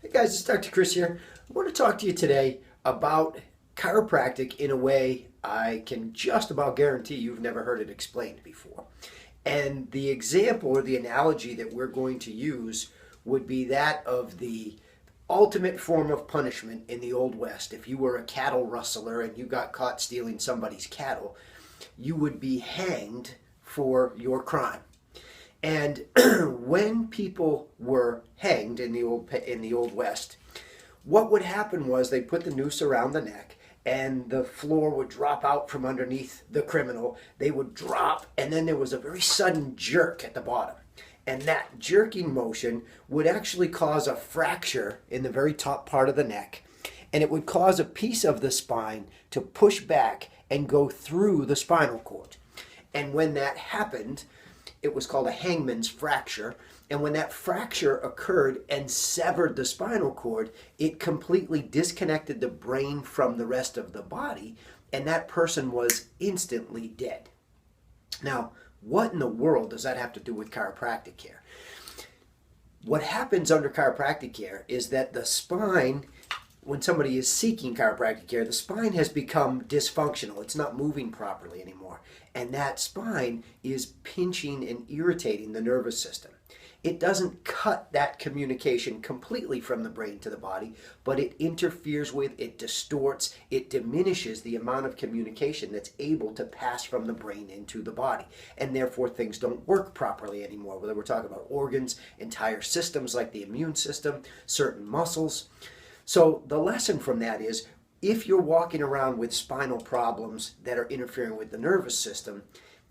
Hey guys, it's Dr. Chris here. I want to talk to you today about chiropractic in a way I can just about guarantee you've never heard it explained before. And the example or the analogy that we're going to use would be that of the ultimate form of punishment in the Old West. If you were a cattle rustler and you got caught stealing somebody's cattle, you would be hanged for your crime. And when people were hanged in the old West, what would happen was they put the noose around the neck and the floor would drop out from underneath the criminal. They would drop, and then there was a very sudden jerk at the bottom. And that jerking motion would actually cause a fracture in the very top part of the neck, and it would cause a piece of the spine to push back and go through the spinal cord. And when that happened, it was called a hangman's fracture. And when that fracture occurred and severed the spinal cord, it completely disconnected the brain from the rest of the body, and that person was instantly dead. Now, what in the world does that have to do with chiropractic care? What happens under chiropractic care is that the spine, when somebody is seeking chiropractic care, the spine has become dysfunctional. It's not moving properly anymore. And that spine is pinching and irritating the nervous system. It doesn't cut that communication completely from the brain to the body, but it interferes with, it distorts, it diminishes the amount of communication that's able to pass from the brain into the body. And therefore things don't work properly anymore, whether we're talking about organs, entire systems like the immune system, certain muscles. So the lesson from that is, if you're walking around with spinal problems that are interfering with the nervous system,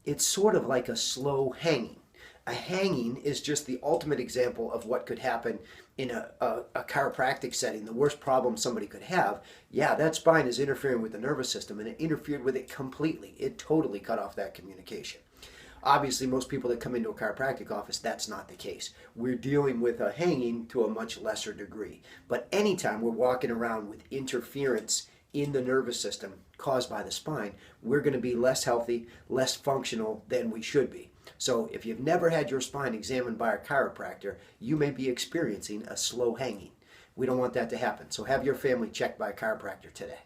it's sort of like a slow hanging. A hanging is just the ultimate example of what could happen in a chiropractic setting. The worst problem somebody could have, yeah, that spine is interfering with the nervous system, and it interfered with it completely. It totally cut off that communication. Obviously, most people that come into a chiropractic office, that's not the case. We're dealing with a hanging to a much lesser degree. But anytime we're walking around with interference in the nervous system caused by the spine, we're going to be less healthy, less functional than we should be. So if you've never had your spine examined by a chiropractor, you may be experiencing a slow hanging. We don't want that to happen. So have your family checked by a chiropractor today.